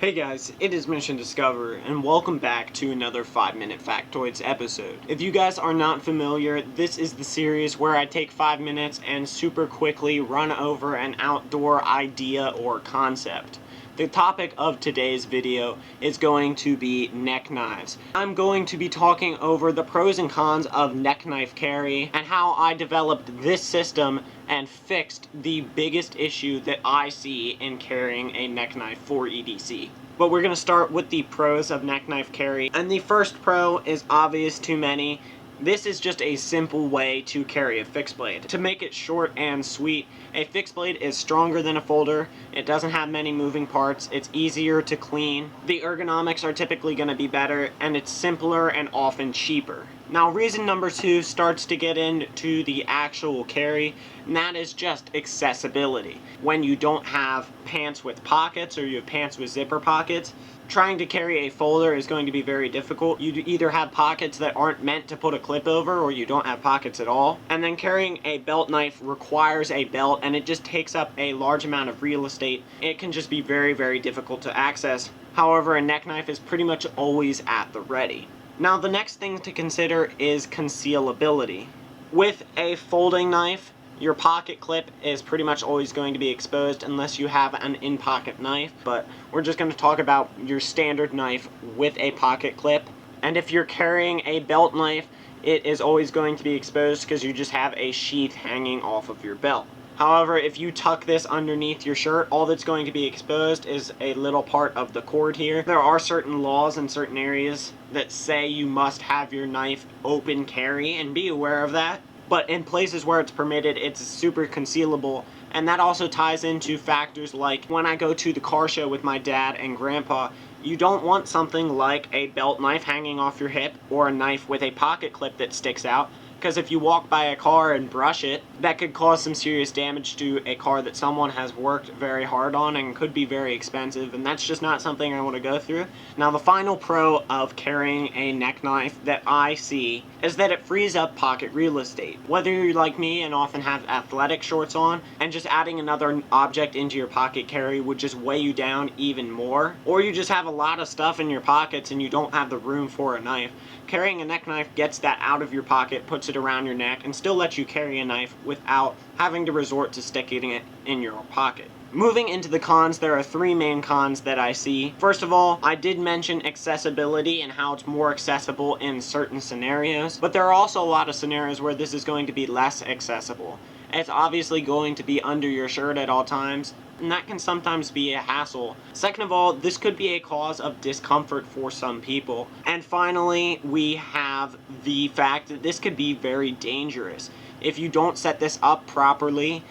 Hey guys, it is Mission Discover, and welcome back to another 5-Minute Factoids episode. If you guys are not familiar, this is the series where I take 5 minutes and super quickly run over an outdoor idea or concept. The topic of today's video is going to be neck knives. I'm going to be talking over the pros and cons of neck knife carry and how I developed this system and fixed the biggest issue that I see in carrying a neck knife for EDC. But we're going to start with the pros of neck knife carry, and the first pro is obvious to many. This is just a simple way to carry a fixed blade. To make it short and sweet, a fixed blade is stronger than a folder, it doesn't have many moving parts, it's easier to clean, the ergonomics are typically going to be better, and it's simpler and often cheaper. Now reason number 2 starts to get into the actual carry, and that is just accessibility. When you don't have pants with pockets or you have pants with zipper pockets, trying to carry a folder is going to be very difficult. You either have pockets that aren't meant to put a clip over, or you don't have pockets at all. And then carrying a belt knife requires a belt, and it just takes up a large amount of real estate. It can just be very, very difficult to access. However, a neck knife is pretty much always at the ready. Now, the next thing to consider is concealability. With a folding knife, your pocket clip is pretty much always going to be exposed unless you have an in-pocket knife, but we're just going to talk about your standard knife with a pocket clip. And if you're carrying a belt knife, it is always going to be exposed because you just have a sheath hanging off of your belt. However, if you tuck this underneath your shirt, all that's going to be exposed is a little part of the cord here. There are certain laws in certain areas that say you must have your knife open carry, and be aware of that. But in places where it's permitted, it's super concealable, and that also ties into factors like when I go to the car show with my dad and grandpa, you don't want something like a belt knife hanging off your hip or a knife with a pocket clip that sticks out, because if you walk by a car and brush it, that could cause some serious damage to a car that someone has worked very hard on and could be very expensive, and that's just not something I want to go through. Now, the final pro of carrying a neck knife that I see is that it frees up pocket real estate. Whether you're like me and often have athletic shorts on, and just adding another object into your pocket carry would just weigh you down even more, or you just have a lot of stuff in your pockets and you don't have the room for a knife, carrying a neck knife gets that out of your pocket, puts it around your neck, and still lets you carry a knife without having to resort to sticking it in your pocket. Moving into the cons, there are 3 main cons that I see. First of all, I did mention accessibility and how it's more accessible in certain scenarios, but there are also a lot of scenarios where this is going to be less accessible. It's obviously going to be under your shirt at all times, and that can sometimes be a hassle. Second of all, this could be a cause of discomfort for some people. And finally, we have the fact that this could be very dangerous. If you don't set this up properly,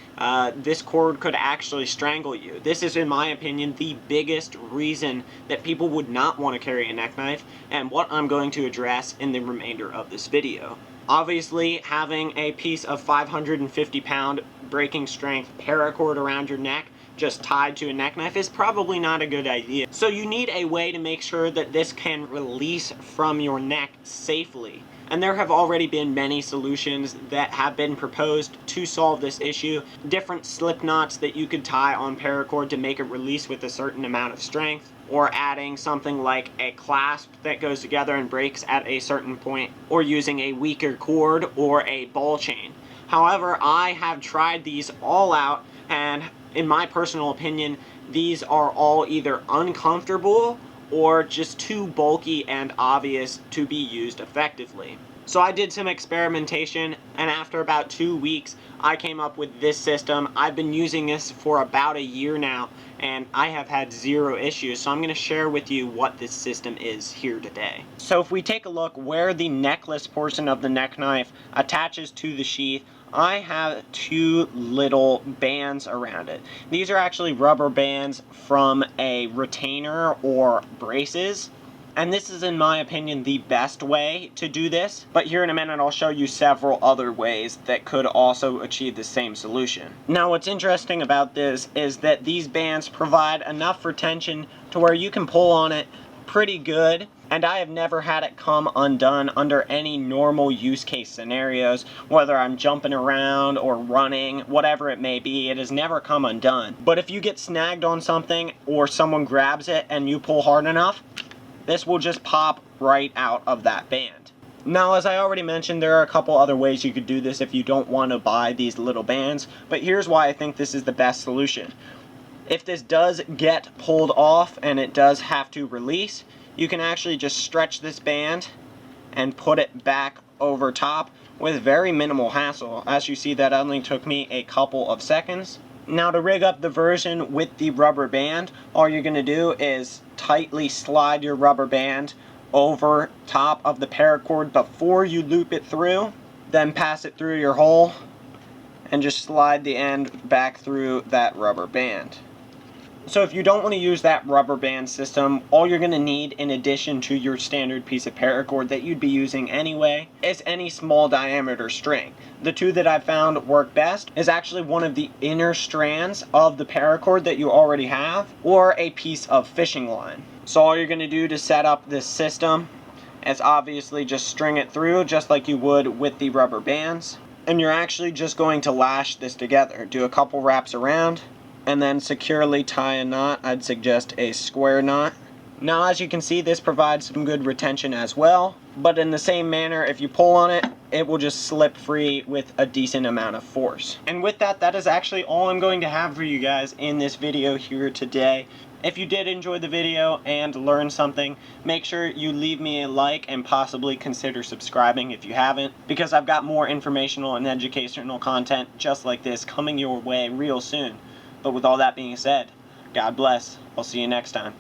this cord could actually strangle you. This is, in my opinion, the biggest reason that people would not want to carry a neck knife, and what I'm going to address in the remainder of this video. Obviously, having a piece of 550-pound breaking strength paracord around your neck just tied to a neck knife is probably not a good idea. So you need a way to make sure that this can release from your neck safely. And there have already been many solutions that have been proposed to solve this issue. Different slip knots that you could tie on paracord to make it release with a certain amount of strength, or adding something like a clasp that goes together and breaks at a certain point, or using a weaker cord or a ball chain. However, I have tried these all out, and in my personal opinion, these are all either uncomfortable or just too bulky and obvious to be used effectively. So I did some experimentation, and after about 2 weeks, I came up with this system. I've been using this for about a year now, and I have had 0 issues, so I'm going to share with you what this system is here today. So if we take a look where the necklace portion of the neck knife attaches to the sheath, I have 2 little bands around it. These are actually rubber bands from a retainer or braces. And this is, in my opinion, the best way to do this. But here in a minute, I'll show you several other ways that could also achieve the same solution. Now, what's interesting about this is that these bands provide enough retention to where you can pull on it pretty good And I have never had it come undone under any normal use case scenarios, whether I'm jumping around or running, whatever it may be, it has never come undone. But if you get snagged on something or someone grabs it and you pull hard enough, this will just pop right out of that band. Now, as I already mentioned, there are a couple other ways you could do this if you don't want to buy these little bands, but here's why I think this is the best solution. If this does get pulled off and it does have to release, you can actually just stretch this band and put it back over top with very minimal hassle. As you see, that only took me a couple of seconds. Now, to rig up the version with the rubber band, all you're going to do is tightly slide your rubber band over top of the paracord before you loop it through, then pass it through your hole and just slide the end back through that rubber band. So if you don't want to use that rubber band system, all you're going to need in addition to your standard piece of paracord that you'd be using anyway is any small diameter string. The two that I've found work best is actually one of the inner strands of the paracord that you already have, or a piece of fishing line. So all you're going to do to set up this system is obviously just string it through just like you would with the rubber bands. And you're actually just going to lash this together. Do a couple wraps around and then securely tie a knot. I'd suggest a square knot. Now, as you can see, this provides some good retention as well, but in the same manner, if you pull on it, it will just slip free with a decent amount of force. And with that, that is actually all I'm going to have for you guys in this video here today. If you did enjoy the video and learn something, make sure you leave me a like and possibly consider subscribing if you haven't, because I've got more informational and educational content just like this coming your way real soon. But with all that being said, God bless. I'll see you next time.